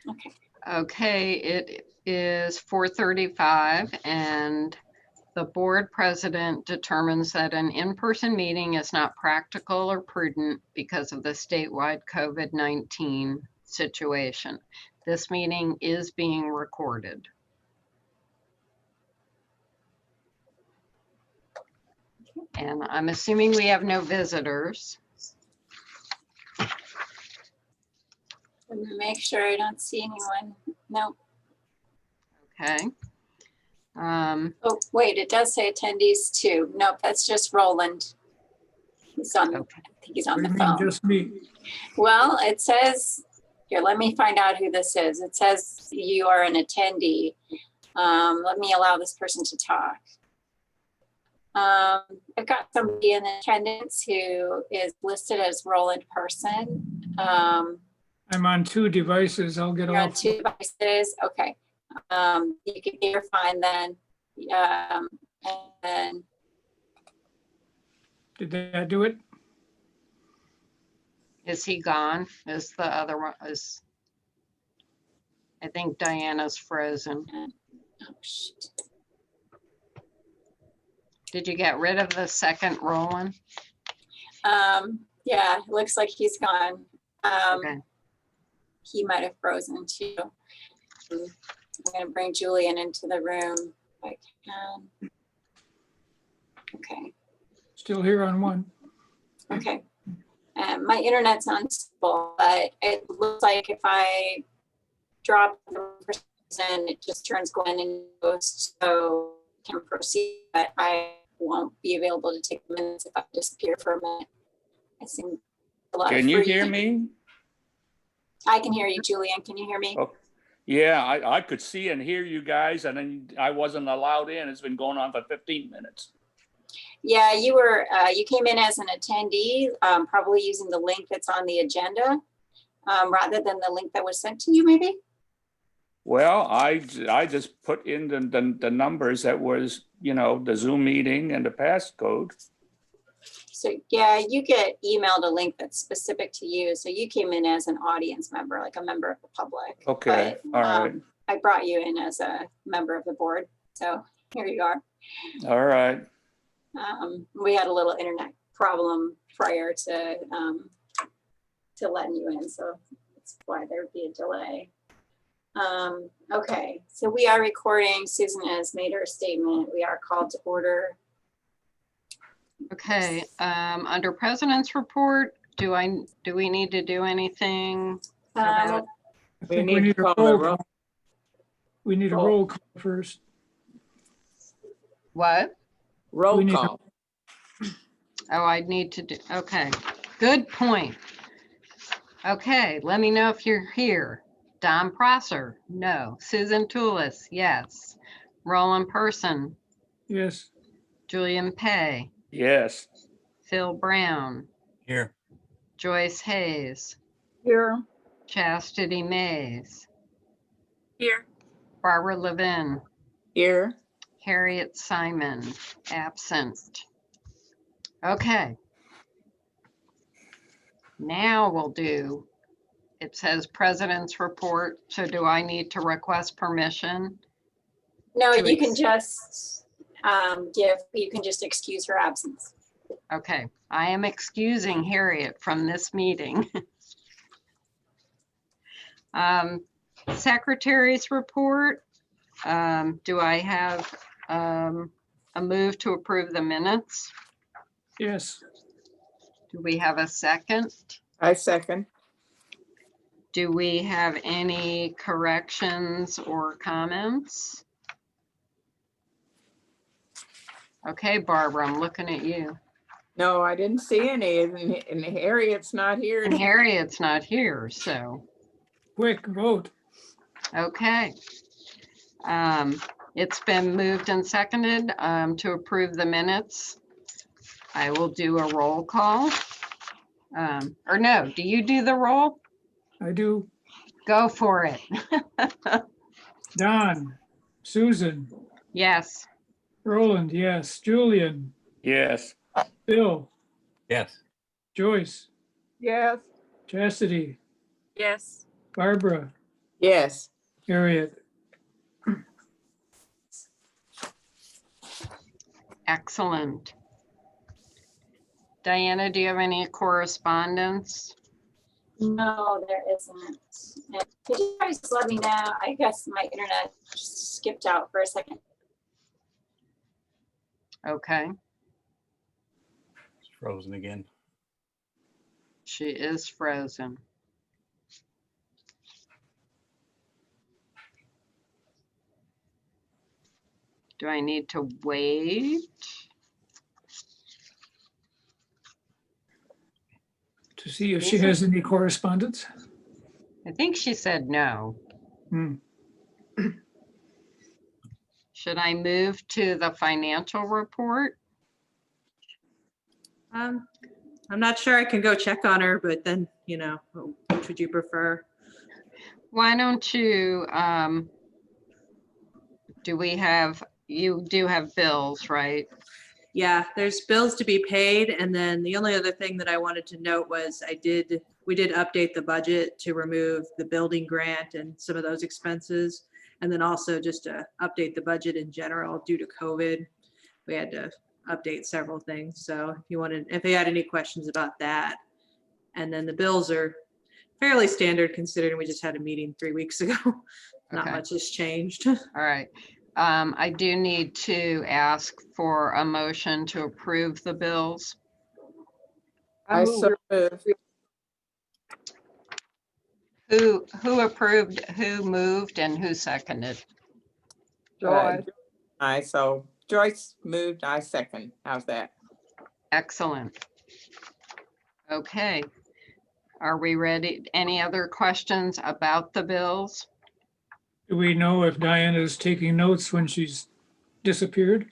Okay. Okay, it is 4:35 and the board president determines that an in-person meeting is not practical or prudent because of the statewide COVID-19 situation. This meeting is being recorded. And I'm assuming we have no visitors. Let me make sure I don't see anyone. No. Okay. Oh, wait, it does say attendees too. Nope, that's just Roland. He's on, Okay. I think he's on the What do you mean, phone. just me? Well, it says, here, let me find out who this is. It says you are an attendee. Let me allow this person to talk. I've got somebody in attendance who is listed as Roland Person. I'm on 2 devices. I'll get You're on off. 2 devices. Okay. You can hear fine then. And then Did that do it? Is he gone? Is the other one is? I think Diana's frozen. oh, shit. Did you get rid of the second Roland? Yeah, it looks like he's gone. Okay. He might have frozen too. I'm gonna bring Julian into the room if I can. Okay, Still here on 1. okay. My internet's unstable, but it looks like if I drop the person, it just turns Glenn and Ghost, so can proceed, but I won't be available to take minutes if I disappear for a minute. I seem a lot of Can you free- hear me? I can hear you, Julian. Can you hear me? Oh, yeah, I could see and hear you guys, and then I wasn't allowed in. It's been going on for 15 minutes. Yeah, you were. You came in as an attendee, probably using the link that's on the agenda, rather than the link that was sent to you, maybe. Well, I just put in the numbers that was, the Zoom meeting and the passcode. So yeah, you get emailed a link that's specific to you. So you came in as an audience member, like a member of the public. Okay, But, all right. I brought you in as a member of the board. So here you are. All right. We had a little internet problem prior to letting you in, so that's why there'd be a delay. Okay, so we are recording. Susan has made her statement. We are called to order. Okay, under president's report, do we need to do anything about? I think we need a roll call. We need a roll call first. What? We need Roll call. Oh, I'd need to do, okay, good point. Okay, let me know if you're here. Don Prosser, no. Susan Toulis, yes. Roland Person, Yes. Julian Pay, Yes. Phil Brown, Here. Joyce Hayes, Here. Chastity Mays, Here. Barbara Levin, Here. Harriet Simon, absent. Okay. Now we'll do, it says president's report. So do I need to request permission? No, To you can just you can just excuse her absence. Okay, I am excusing Harriet from this meeting. Secretary's report. Do I have a move to approve the minutes? Yes. Do we have a second? I second. Do we have any corrections or comments? Okay, Barbara, I'm looking at you. No, I didn't see any, and Harriet's not here. And Harriet's not here, so, Quick vote. okay. It's been moved and seconded to approve the minutes. I will do a roll call. Or no, do you do the roll? I do. Go for it. Don, Susan, Yes. Roland, yes. Julian, Yes. Bill, Yes. Joyce, Yes. Chastity, Yes. Barbara, Yes. Harriet, Excellent. Diana, do you have any correspondence? No, there isn't. And could you guys just let me know? I guess my internet just skipped out for a second. Okay, It's frozen again. she is frozen. Do I need to wait? to see if she has any correspondence. I think she said no. Hmm. Should I move to the financial report? I'm not sure. I can go check on her, but then, you know, which would you prefer? Why don't you, you do have bills, right? Yeah, there's bills to be paid. And then the only other thing that I wanted to note was we did update the budget to remove the building grant and some of those expenses. And then also just to update the budget in general due to COVID. We had to update several things. So if you had any questions about that. And then the bills are fairly standard considering we just had a meeting 3 weeks ago. Not Okay. much has changed. All right. I do need to ask for a motion to approve the bills. I so move. Who approved, who moved, and who seconded? Joyce moved, I second. How's that? Excellent. Okay. Are we ready? Any other questions about the bills? Do we know if Diana is taking notes when she's disappeared?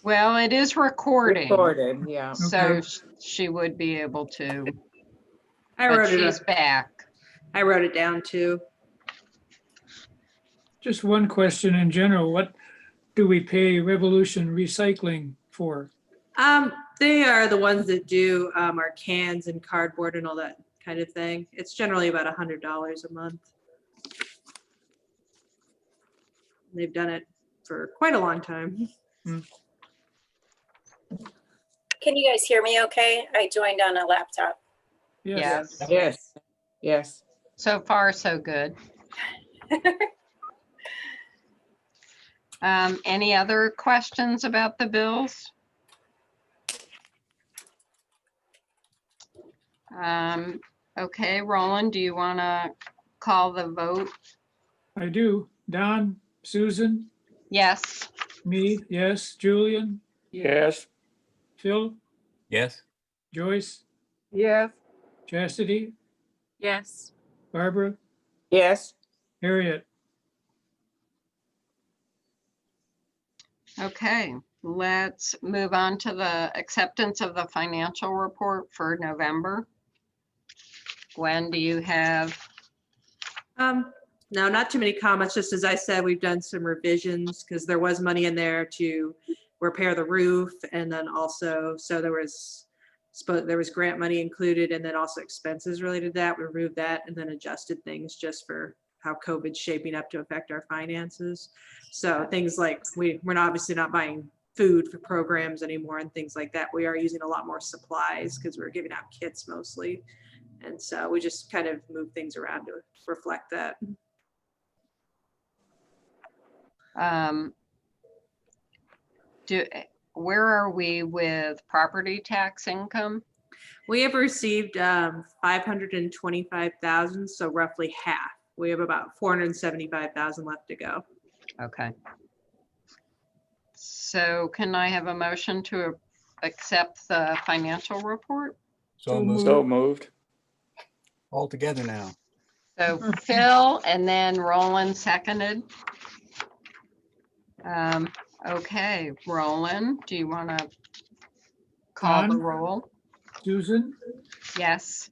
Well, it is recording, Recorded, yeah. so Okay. she would be able to, I but wrote she's back. I wrote it down too. Just one question in general. What do we pay Revolution Recycling for? They are the ones that do our cans and cardboard and all that kind of thing. It's generally about $100 a month. They've done it for quite a long time. Can you guys hear me okay? I joined on a laptop. Yes. Yes, yes. So far, so good. Any other questions about the bills? Okay, Roland, do you want to call the vote? I do. Don, Susan, Yes. me, yes. Julian, Yes, Phil, Yes. Joyce, Yes. Chastity, Yes. Barbara, Yes. Harriet. Okay, let's move on to the acceptance of the financial report for November. Gwen, do you have? No, not too many comments. Just as I said, we've done some revisions because there was money in there to repair the roof. And then also, so there was grant money included and then also expenses related to that. We removed that and then adjusted things just for how COVID's shaping up to affect our finances. So things like we're obviously not buying food for programs anymore and things like that. We are using a lot more supplies because we're giving out kits mostly. And so we just kind of move things around to reflect that. Where are we with property tax income? We have received 525,000, so roughly half. We have about 475,000 left to go. Okay. So can I have a motion to accept the financial report? So moved. so moved. All together now. So Phil and then Roland seconded. Okay, Roland, do you want to call the Don? roll? Susan, Yes.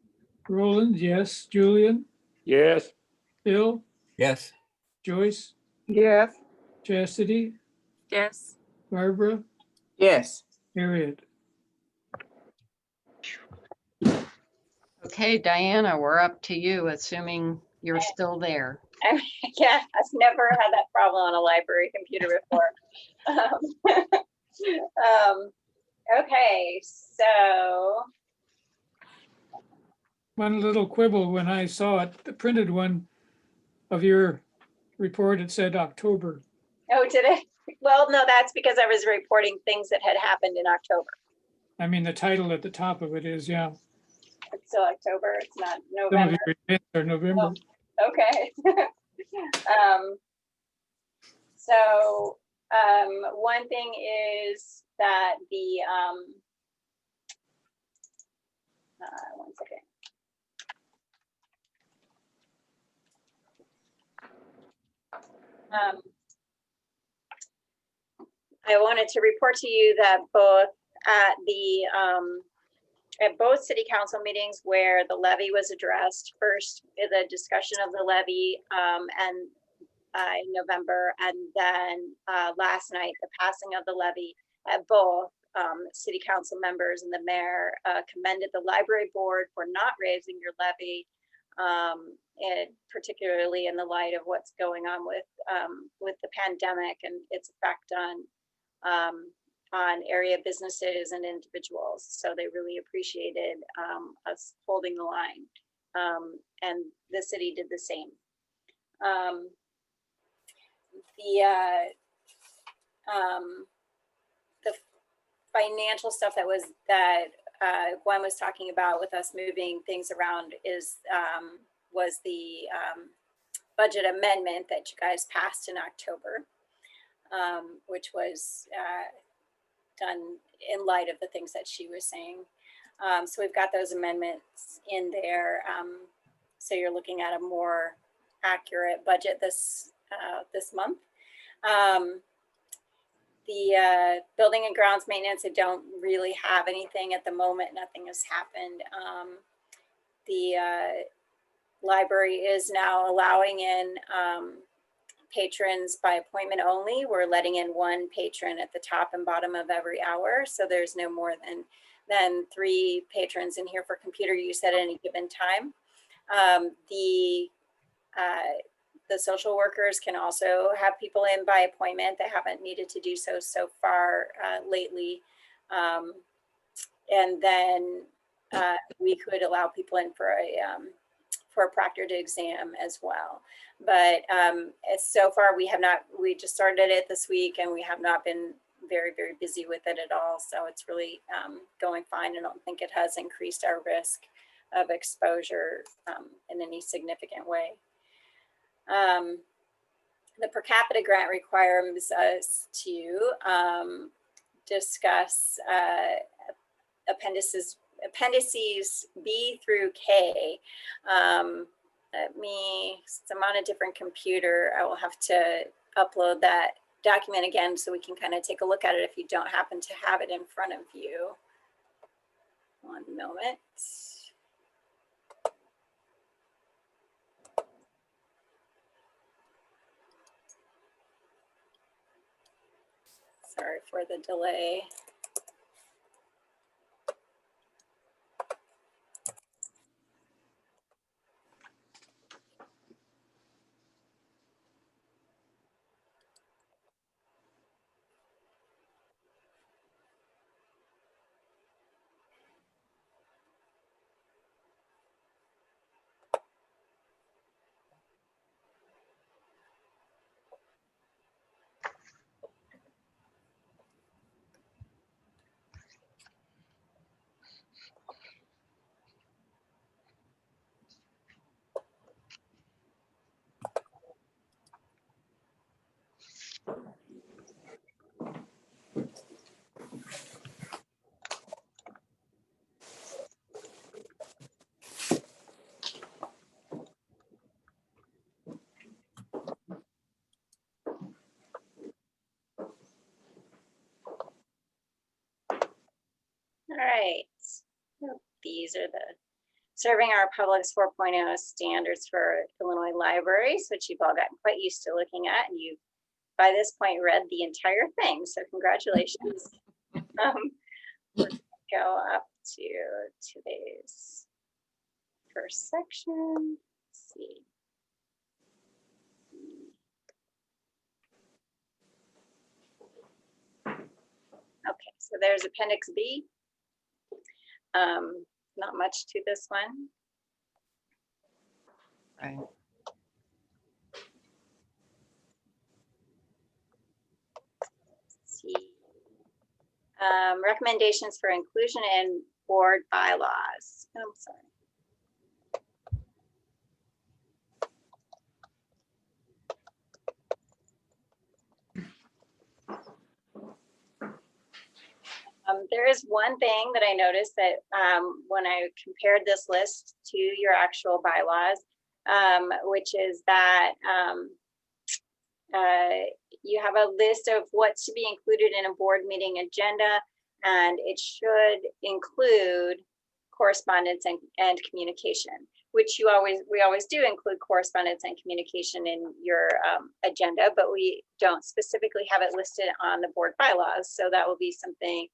Roland, yes. Julian, Yes, Phil, Yes. Joyce, Yes. Chastity, Yes. Barbara, Yes. Harriet. Okay, Diana, we're up to you, assuming You're still there. Yeah, I've never had that problem on a library computer before. Okay, so, One little quibble when I saw it, the printed one of your report, it said October. oh, did it? Well, no, that's because I was reporting things that had happened in October. I mean, the title at the top of it is, yeah. It's still October, it's not Some of November. your events are November. Okay. So, one thing is that the, one second. I wanted to report to you that both at the, at both city council meetings where the levy was addressed, first the discussion of the levy and in November, and then last night the passing of the levy, at both city council members and the mayor commended the library board for not raising your levy, and particularly in the light of what's going on with the pandemic and its effect on area businesses and individuals. So they really appreciated us holding the line, and the city did the same. The financial stuff that Gwen was talking about with us moving things around was the budget amendment that you guys passed in October, which was done in light of the things that she was saying. So we've got those amendments in there. So you're looking at a more accurate budget this month. The building and grounds maintenance, I don't really have anything at the moment. Nothing has happened. The library is now allowing in patrons by appointment only. We're letting in one patron at the top and bottom of every hour. So there's no more than 3 patrons in here for computer use at any given time. The social workers can also have people in by appointment. They haven't needed to do so far lately. And then we could allow people in for a proctored exam as well. But so far we just started it this week and we have not been very, very busy with it at all. So it's really going fine. I don't think it has increased our risk of exposure in any significant way. The per capita grant requires us to discuss appendices B through K. Since I'm on a different computer, I will have to upload that document again so we can kind of take a look at it if you don't happen to have it in front of you. One moment. Sorry for the delay. All right, these are the serving our public's 4.0 standards for Illinois libraries, which you've all gotten quite used to looking at, and you've by this point read the entire thing, so congratulations. We're gonna go up to today's first section. Let's see. there's Appendix B. Not much to this one. Right. Let's see. Recommendations for inclusion in board bylaws. Oh, I'm sorry. There is one thing that I noticed that when I compared this list to your actual bylaws, which is that you have a list of what's to be included in a board meeting agenda, and it should include correspondence and communication, which we always do include correspondence and communication in your agenda, but we don't specifically have it listed on the board bylaws. So that will be something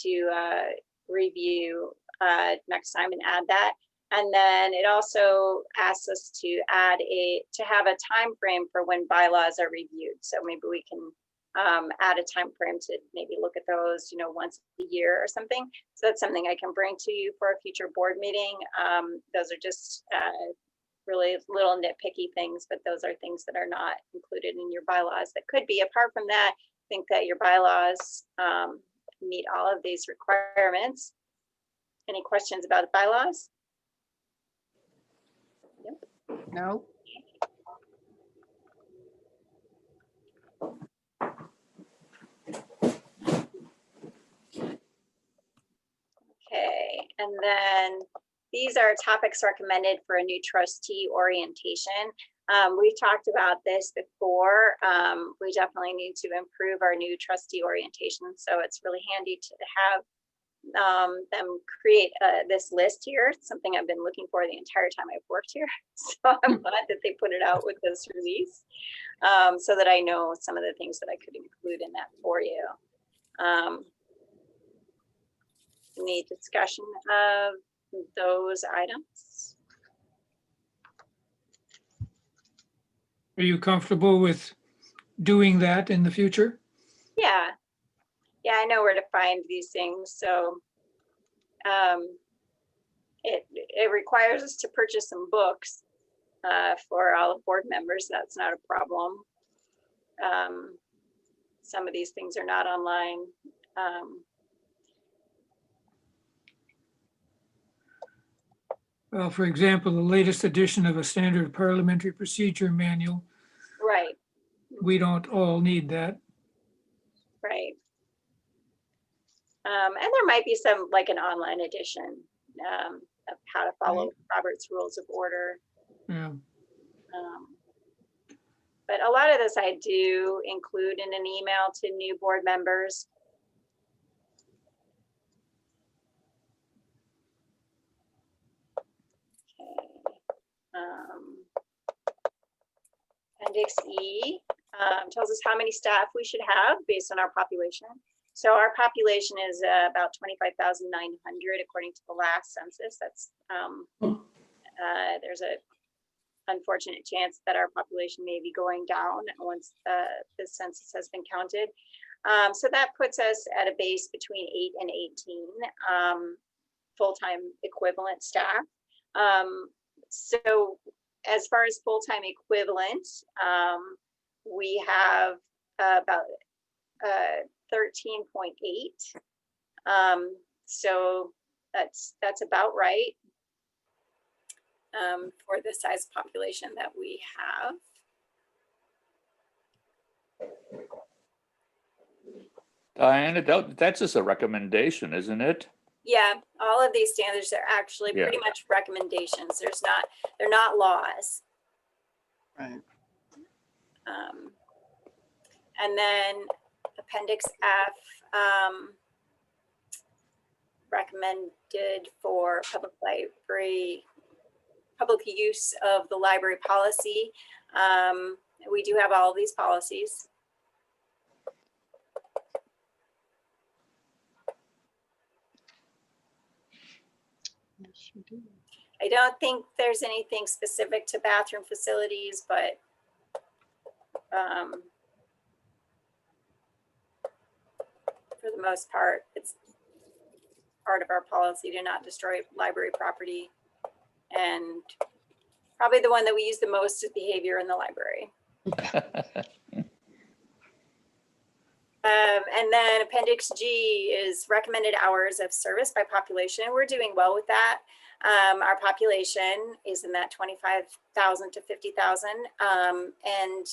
to review next time and add that. And then it also asks us to have a time frame for when bylaws are reviewed. So maybe we can add a time frame to maybe look at those, once a year or something. So that's something I can bring to you for a future board meeting. Those are just really little nitpicky things, but those are things that are not included in your bylaws that could be. Apart from that, I think that your bylaws meet all of these requirements. Any questions about the bylaws? No. Okay, and then these are topics recommended for a new trustee orientation. We've talked about this before. We definitely need to improve our new trustee orientation. So it's really handy to have them create this list here. It's something I've been looking for the entire time I've worked here. So I'm glad that they put it out with this release, so that I know some of the things that I could include in that for you. Any discussion of those items? Are you comfortable with doing that in the future? Yeah. Yeah, I know where to find these things. So it requires us to purchase some books for all the board members. That's not a problem. Some of these things are not online. Well, for example, the latest edition of a standard parliamentary procedure manual, Right, we don't all need that. right. And there might be some, like an online edition of how to follow Robert's Rules of Order. Yeah. But a lot of this I do include in an email to new board members. Appendix E tells us how many staff we should have based on our population. So our population is about 25,900 according to the last census. That's there's a unfortunate chance that our population may be going down once the census has been counted. So that puts us at a base between 8 and 18 full-time equivalent staff. So as far as full-time equivalent, we have about 13.8. So that's about right for the size population that we have. Diana, that's just a recommendation, isn't it? Yeah, all of these standards are actually pretty much recommendations. They're not laws. Right. And then Appendix F, recommended for public use of the library policy. We do have all of these policies. Yes, you do. I don't think there's anything specific to bathroom facilities, but for for the most part. It's part of our policy to not destroy library property. And probably the one that we use the most is behavior in the library. And then Appendix G is recommended hours of service by population. We're doing well with that. Our population is in that 25,000 to 50,000. And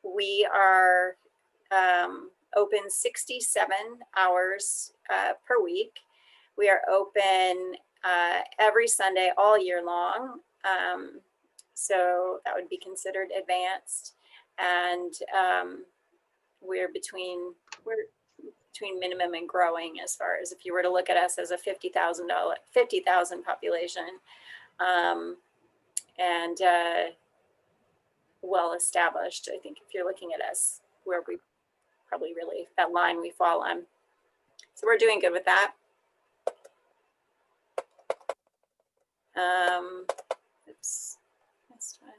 we are open 67 hours per week. We are open every Sunday all year long. So that would be considered advanced. And we're between minimum and growing as far as if you were to look at us as a $50,000 population, and well established. I think if you're looking at us, where we probably really that line we fall on. So we're doing good with that. Oops, next one.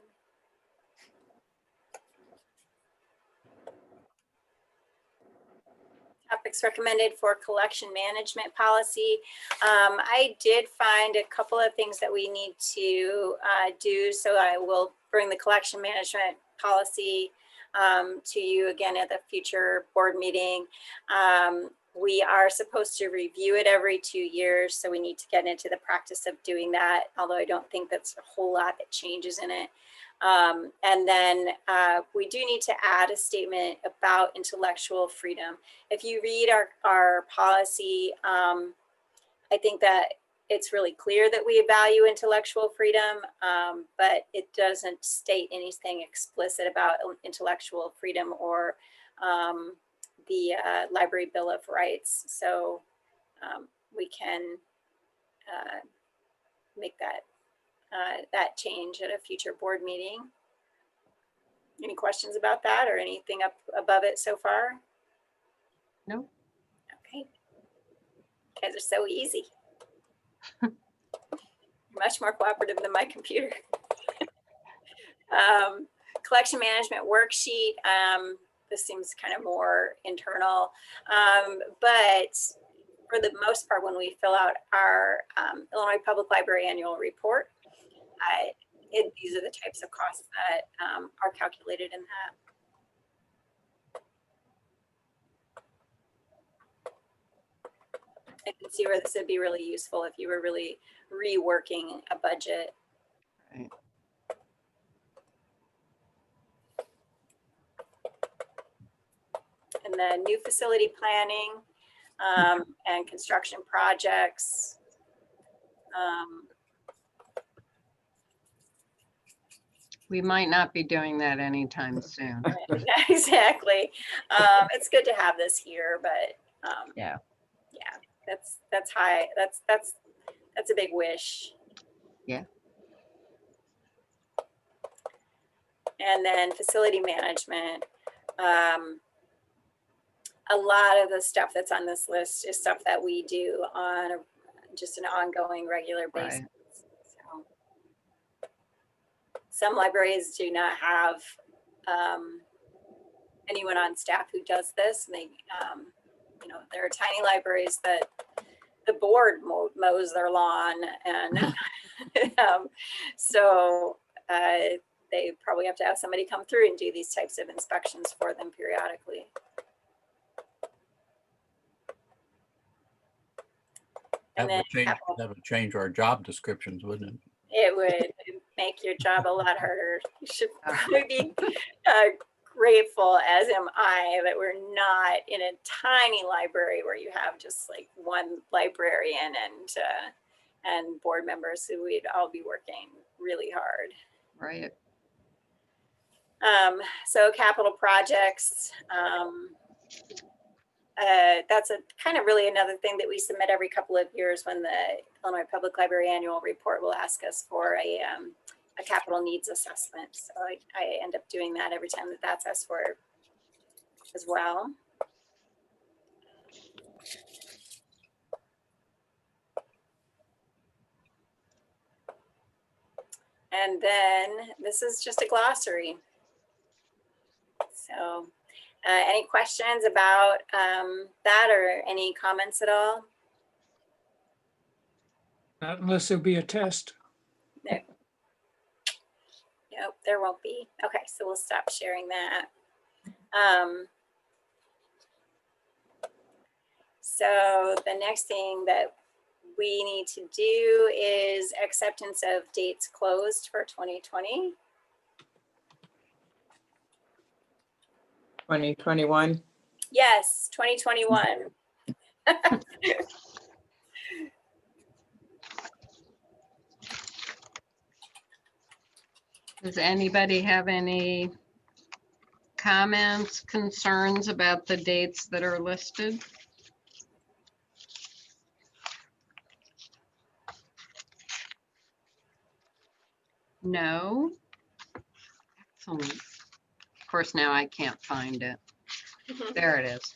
Topics recommended for collection management policy. I did find a couple of things that we need to do, so I will bring the collection management policy to you again at the future board meeting. We are supposed to review it every 2 years, so we need to get into the practice of doing that, although I don't think that's a whole lot that changes in it. And then we do need to add a statement about intellectual freedom. If you read our policy, I think that it's really clear that we value intellectual freedom, but it doesn't state anything explicit about intellectual freedom or the Library Bill of Rights. So we can make that change at a future board meeting. Any questions about that or anything up above it so far? No. Okay. You guys are so easy. Much more cooperative than my computer. Collection management worksheet. This seems kind of more internal, but for the most part, when we fill out our Illinois Public Library annual report, these are the types of costs that are calculated in that. I can see where this would be really useful if you were really reworking a budget. Right. And then new facility planning and construction projects. We might not be doing that anytime soon. Exactly. It's good to have this here, but Yeah. that's high. That's a big wish. Yeah. And then facility management. A lot of the stuff that's on this list is stuff that we do on just an ongoing, regular basis. Right. So, some libraries do not have anyone on staff who does this. And they, there are tiny libraries that the board mows their lawn, and so they probably have to have somebody come through and do these types of inspections for them periodically. And then That would change our job descriptions, wouldn't it? it would make your job a lot harder. You should probably be grateful, as am I, that we're not in a tiny library where you have just like one librarian and board members who we'd all be working really hard. Right. So capital projects, that's a kind of really another thing that we submit every couple of years when the Illinois Public Library annual report will ask us for a capital needs assessment. So I end up doing that every time that's asked for as well. And then this is just a glossary. So Any questions about that or any comments at all? Not unless there'll be a test. Nope, there won't be. Okay, so we'll stop sharing that. So the next thing that we need to do is acceptance of dates closed for 2020. 2021. Yes, 2021. Does anybody have any comments, concerns about the dates that are listed? No? Excellent. Of course, now I can't find it. There it is.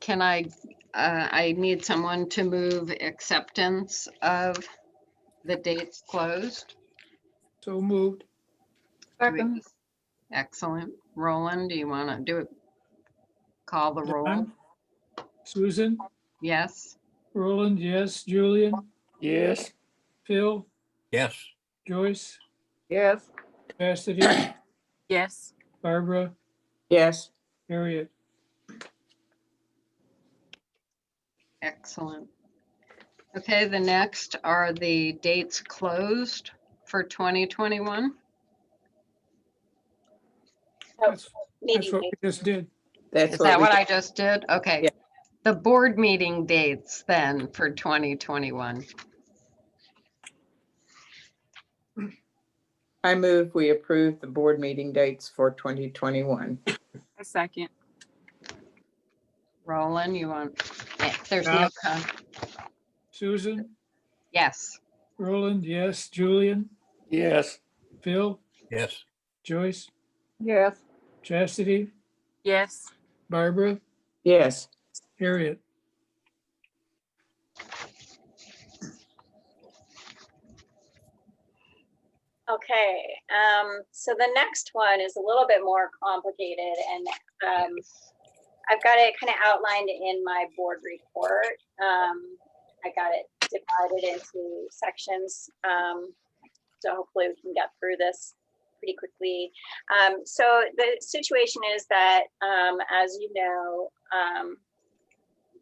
Can I need someone to move acceptance of the dates closed? So moved. Second. Excellent. Roland, do you want to do it? Call the roll? Don? Susan, Yes. Roland, yes. Julian, Yes. Phil, Yes. Joyce, Yes. Chastity, Yes. Barbara, Yes. Harriet. Excellent. Okay, the next are the dates closed for 2021. That's Meeting what we date. just did. That's Is that we what did. I just did? Okay. Yeah. The board meeting dates then for 2021. I move we approve the board meeting dates for 2021. A second. Roland, you want, there's no, Yeah. Susan, yes. Roland, yes. Julian, Yes. Phil, Yes. Joyce, Yes. Chastity, Yes. Barbara, Yes. Harriet. Okay, so the next one is a little bit more complicated, and I've got it kind of outlined in my board report. I got it divided into sections, so hopefully we can get through this pretty quickly. So the situation is that, as you know,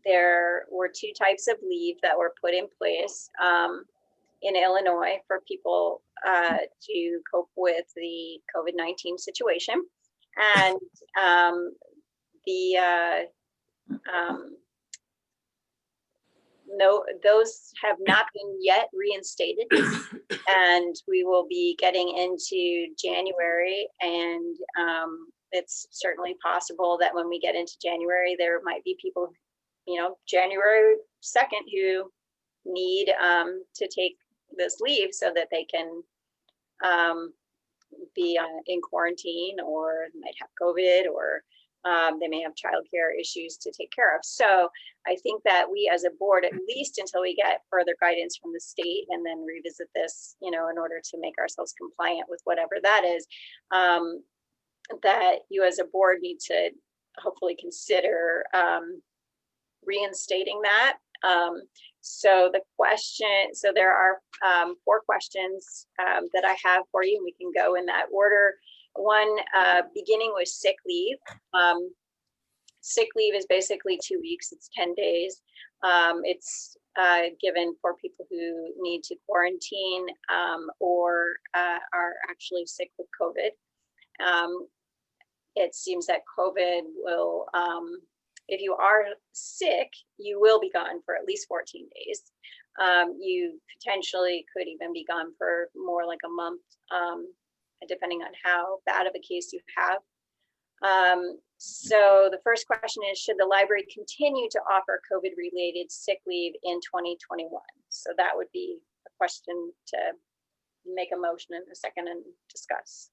there were two types of leave that were put in place in Illinois for people to cope with the COVID-19 situation. And no, those have not been yet reinstated. And we will be getting into January, and it's certainly possible that when we get into January, there might be people, you know, January 2nd who need to take this leave so that they can be in quarantine, or might have COVID, or they may have childcare issues to take care of. So I think that we as a board, at least until we get further guidance from the state and then revisit this, you know, in order to make ourselves compliant with whatever that is, that you as a board need to hopefully consider reinstating that. So there are 4 questions that I have for you, and we can go in that order. One, beginning with sick leave. Sick leave is basically 2 weeks, it's 10 days. It's given for people who need to quarantine or are actually sick with COVID. It seems that COVID will, if you are sick, you will be gone for at least 14 days. You potentially could even be gone for more like a month, depending on how bad of a case you have. So the first question is, should the library continue to offer COVID-related sick leave in 2021? So that would be a question to make a motion in a second and discuss.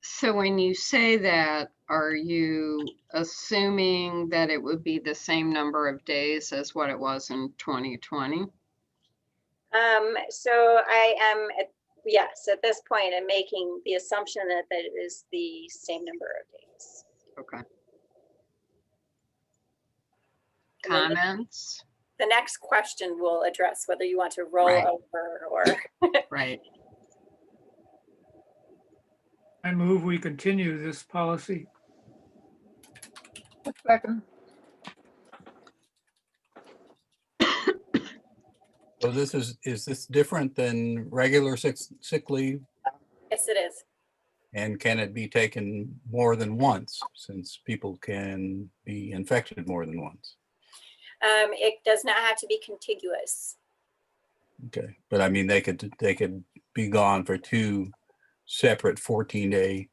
So when you say that, are you assuming that it would be the same number of days as what it was in 2020? So I am yes, at this point, I'm making the assumption that it is the same number of days. Okay. And then Comments? the next question will address whether you want to roll Right. over or, Right. I move we continue this policy. Second. So this is this different than regular sick leave? yes, it is. And can it be taken more than once, since people can be infected more than once? It does not have to be contiguous. Okay, but I mean, they could be gone for 2 separate 14-day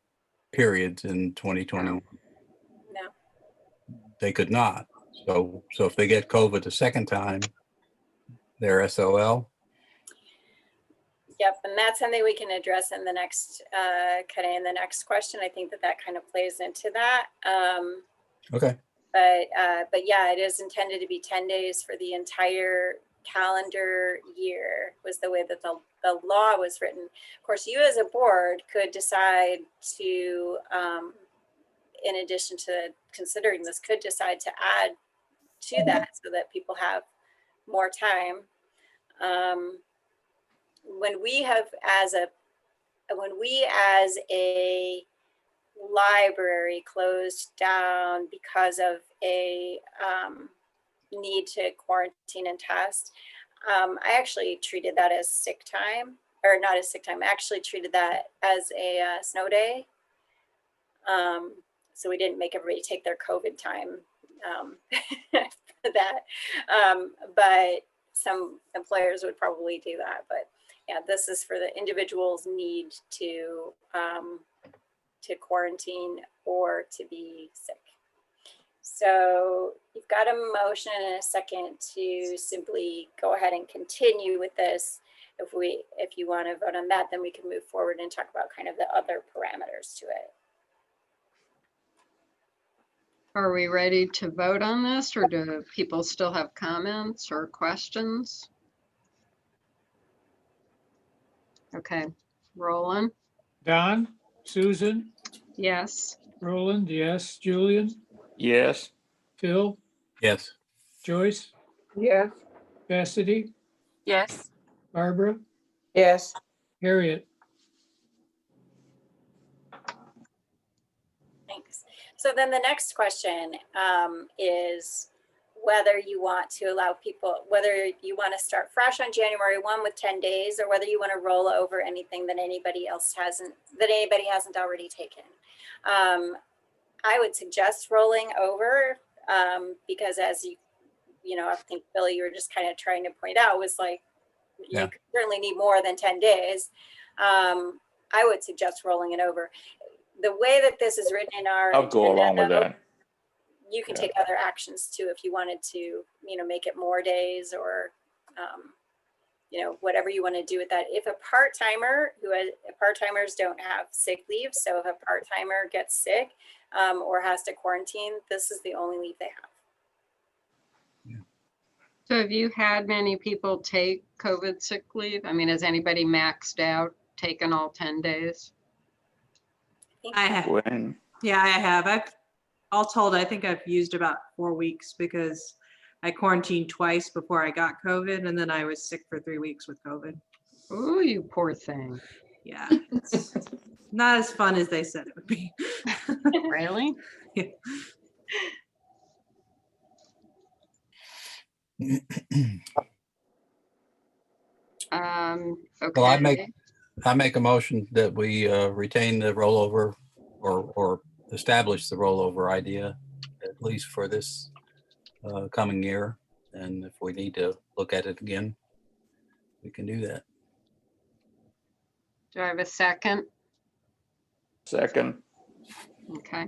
periods in 2021. No. They could not. So if they get COVID the second time, they're SOL. Yep, and that's something we can address in the next, in the next question. I think that kind of plays into that. Okay. But yeah, it is intended to be 10 days for the entire calendar year, was the way that the law was written. Of course, you as a board could decide to, in addition to considering this, could decide to add to that so that people have more time. When we as a library closed down because of a need to quarantine and test, I actually treated that as sick time, or not as sick time. I actually treated that as a snow day. So we didn't make everybody take their COVID time for that. But some employers would probably do that. But yeah, this is for the individual's need to quarantine or to be sick. So you've got a motion and a second to simply go ahead and continue with this. If you want to vote on that, then we can move forward and talk about kind of the other parameters to it. Are we ready to vote on this, or do people still have comments or questions? Okay, Roland? Don, Susan, Yes. Roland, yes. Julian, Yes. Phil, Yes. Joyce, Yes. Cassidy, Yes. Barbara, Yes. Harriet. Thanks. So then the next question is whether you want to allow people, whether you want to start fresh on January 1 with 10 days, or whether you want to roll over anything that anybody hasn't already taken. I would suggest rolling over because, as you know, I think Billy, you were just kind of trying to point out, was like, Yeah. you certainly need more than 10 days. I would suggest rolling it over. The way that this is written in our I'll go along with agenda, that. you can Yeah. take other actions too if you wanted to, you know, make it more days, or you know, whatever you want to do with that. If a part-timer part-timers don't have sick leave, so if a part-timer gets sick or has to quarantine, this is the only leave they have. So have you had many people take COVID sick leave? I mean, has anybody maxed out, taken all 10 days? I have, When, yeah, I have. All told, I think I've used about 4 weeks because I quarantined twice before I got COVID, and then I was sick for 3 weeks with COVID. Oh, you poor thing. Yeah, it's not as fun as they said it would be. Really? Well, I Okay. make a motion that we retain the rollover or establish the rollover idea, at least for this coming year. And if we need to look at it again, we can do that. Do I have a second? second, Okay.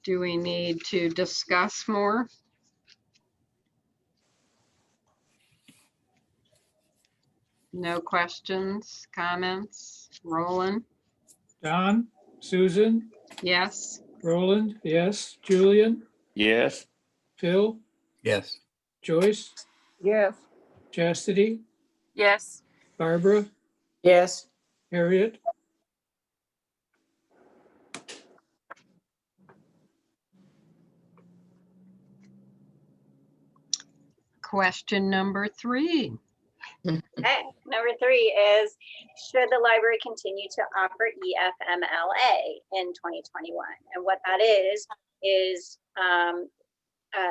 Do we need to discuss more? No questions, comments? Roland? Don, Susan, Yes. Roland, yes. Julian, yes. Phil, Yes. Joyce, Yes. Chastity, Yes. Barbara, Yes. Harriet, Question number 3. Okay, number 3 is, should the library continue to offer EFMLA in 2021? And what that is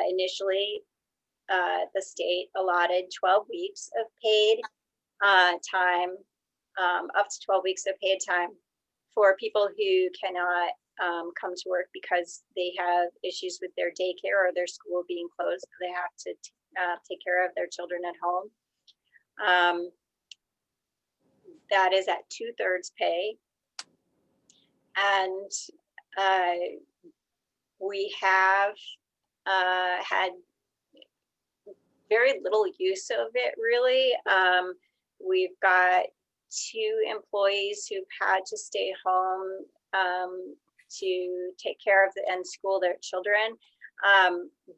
initially the state allotted 12 weeks of paid time, up to 12 weeks of paid time for people who cannot come to work because they have issues with their daycare or their school being closed. They have to take care of their children at home. That is at 2/3 pay. And we have had very little use of it, really. We've got 2 employees who've had to stay home to take care of and school their children.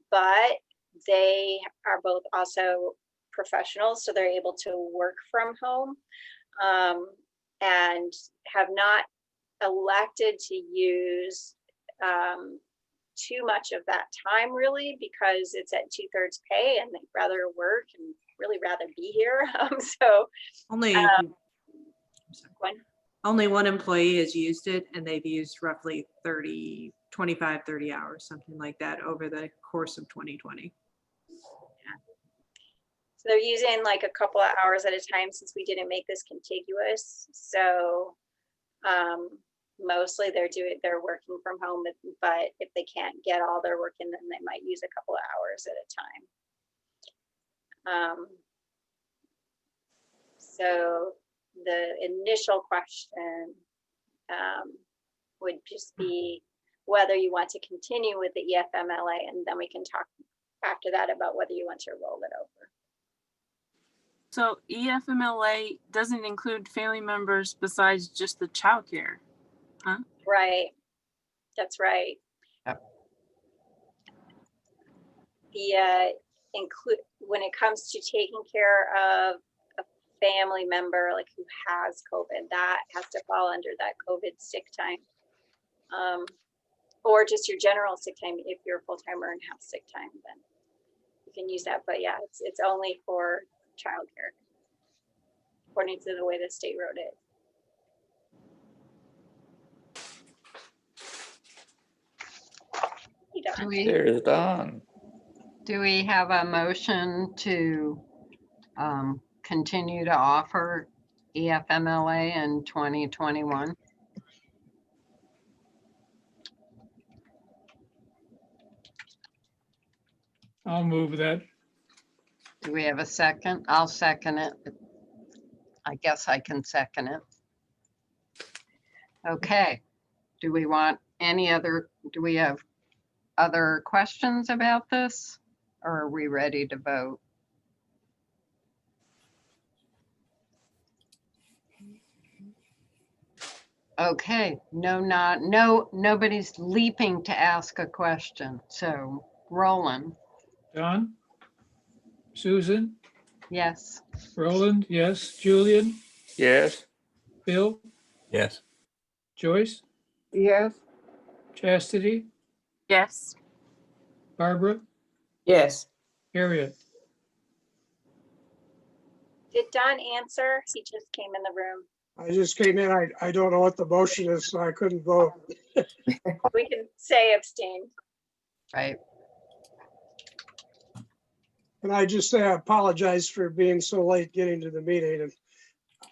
But they are both also professionals, so they're able to work from home, and have not elected to use too much of that time, really, because it's at 2/3 pay and they'd rather work and really rather be here. So Only, Gwen? only one employee has used it, and they've used roughly 25, 30 hours, something like that over the course of 2020. So they're using like a couple of hours at a time since we didn't make this contiguous. So mostly they're working from home, but if they can't get all their work in, then they might use a couple of hours at a time. So the initial question would just be whether you want to continue with the EFMLA, and then we can talk after that about whether you want to roll it over. So EFMLA doesn't include family members besides just the childcare. Right. That's right. Yep. The when it comes to taking care of a family member like who has COVID, that has to fall under that COVID sick time, or just your general sick time. If you're a full timer and have sick time, then you can use that. But yeah, it's only for childcare, according to the way the state wrote it. There's Don. Do we have a motion to continue to offer EFMLA in 2021? I'll move that. Do we have a second? I'll second it. I guess I can second it. Okay. Do we have other questions about this? Or are we ready to vote? Okay, nobody's leaping to ask a question. So Roland, John? Susan? yes. Roland, yes. Julian? Yes. Bill? Yes. Joyce? Yes. Chastity? Yes. Barbara? Yes. Harriet? Did Don answer? He just came in the room. I just came in. I don't know what the motion is, so I couldn't vote. We can say abstain. Right. And I just say I apologize for being so late getting to the meeting. And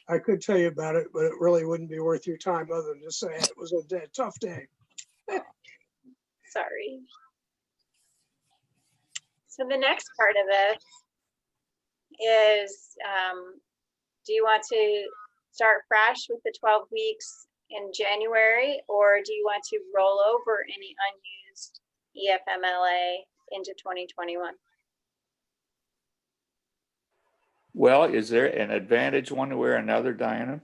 I could tell you about it, but it really wouldn't be worth your time other than to say it was a tough day. Sorry. So the next part of this is, do you want to start fresh with the 12 weeks in January, or do you want to roll over any unused EFMLA into 2021? Well, is there an advantage one way or another, Diana?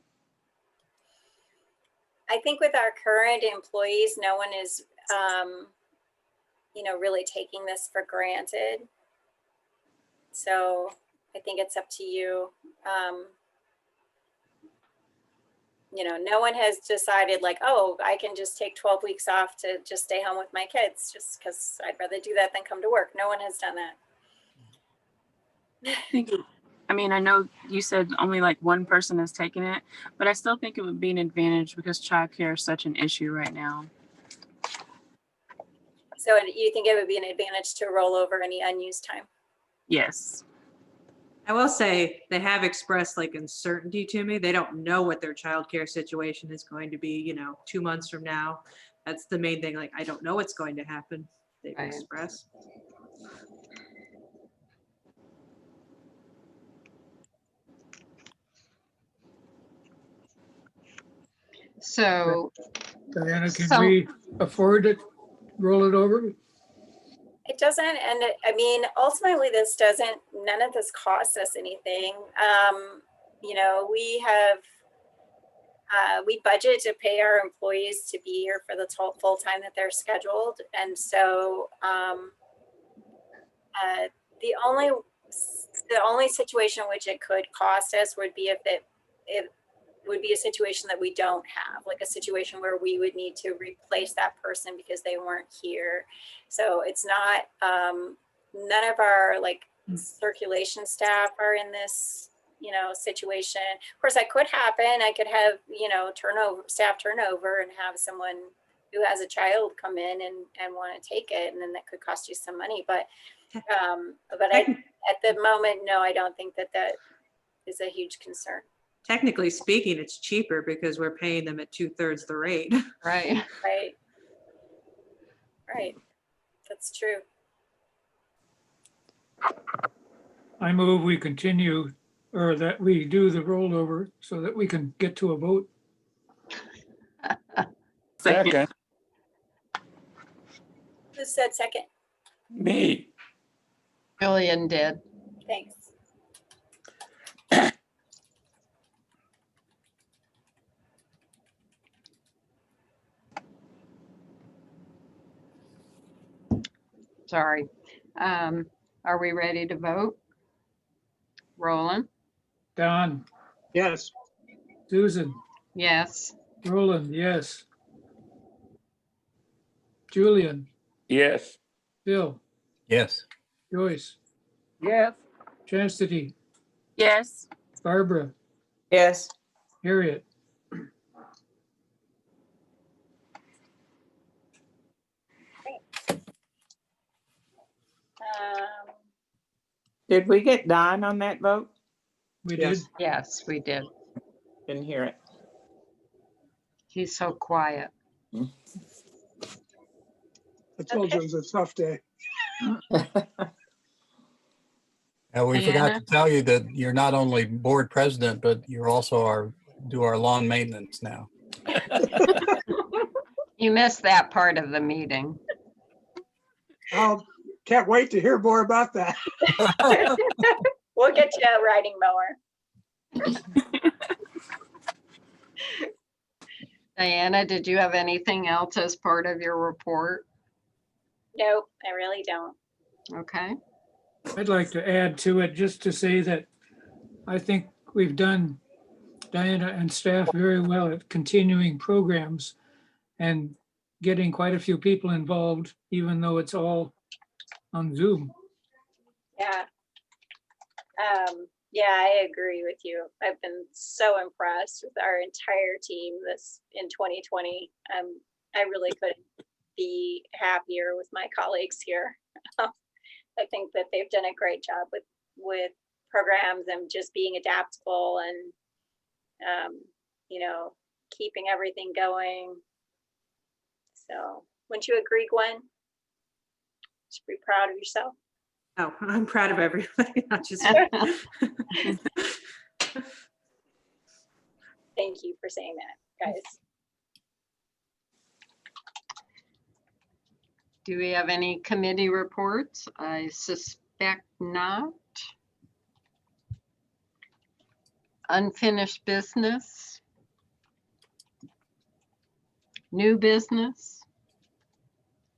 I think with our current employees, no one is, really taking this for granted. So I think it's up to you. You know, no one has decided like, oh, I can just take 12 weeks off to just stay home with my kids just because I'd rather do that than come to work. No one has done that. I mean, I know you said only like one person has taken it, but I still think it would be an advantage because childcare is such an issue right now. So you think it would be an advantage to roll over any unused time? Yes. I will say they have expressed like uncertainty to me. They don't know what their childcare situation is going to be, 2 months from now. That's the main thing. Like, I don't know what's going to happen. They've Right. expressed. So Diana, can Some- we afford to roll it over? It doesn't, and I mean, ultimately, none of this costs us anything. You know, we budget to pay our employees to be here for the full time that they're scheduled. And so the only situation which it could cost us would be if it would be a situation that we don't have, like a situation where we would need to replace that person because they weren't here. So it's not, none of our like circulation staff are in this, situation. Of course, that could happen. I could have, staff turnover and have someone who has a child come in and want to take it. And then that could cost you some money. But at the moment, no, I don't think that is a huge concern. Technically speaking, it's cheaper because we're paying them at 2/3 the rate. right. Right. That's true. I move we continue, or that we do the rollover so that we can get to a vote. Second, Who said second? me. Julian did. Thanks. Sorry. Are we ready to vote? Roland? Don, Yes, Susan, Yes. Roland, yes. Julian, Yes. Bill, Yes. Joyce, Yes. Chastity, Yes. Barbara, Yes, Harriet. did we get Don on that vote? We Yes. did. Yes, we did. Didn't hear it. He's so quiet. I told you it was a tough day. We forgot Diana? to tell you that you're not only board president, but you're also do our lawn maintenance now. You missed that part of the meeting. Can't wait to hear more about that. We'll get you a riding mower. Diana, did you have anything else as part of your report? Nope, I really don't. Okay. I'd like to add to it just to say that I think we've done, Diana and staff, very well at continuing programs and getting quite a few people involved, even though it's all on Zoom. Yeah. Yeah, I agree with you. I've been so impressed with our entire team in 2020. I really couldn't be happier with my colleagues here. I think that they've done a great job with programs and just being adaptable and keeping everything going. So wouldn't you agree, Gwen? Should be proud of yourself. Oh, I'm proud of everybody, not just. Thank you for saying that, guys. Do we have any committee reports? I suspect not. Unfinished business? New business?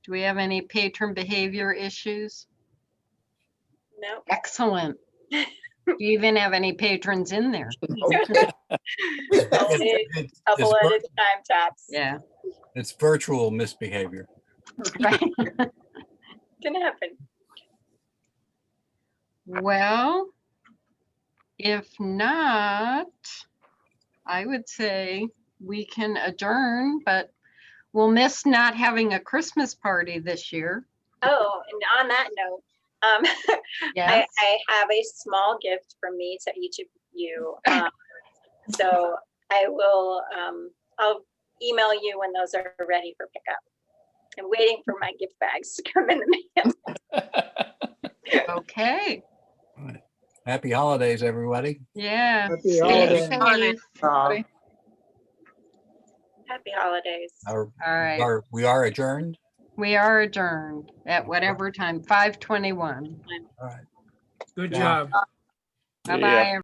Do we have any patron behavior issues? No. Excellent. Do you even have any patrons in there? Okay. Only It's couple at vir- a time, chaps. Yeah. it's virtual misbehavior. Right. Can happen. Well, if not, I would say we can adjourn, but we'll miss not having a Christmas party this year. Oh, and on that note, Yes. I have a small gift from me to each of you. So I will, I'll email you when those are ready for pickup. I'm waiting for my gift bags to come in the mail. Okay. Happy holidays, everybody. Yeah. Happy Stay holidays. safe. Happy holidays. Our- All right. We are adjourned. We are adjourned at whatever time, 5:21. All right. Good Yeah. job. Bye-bye. Yeah.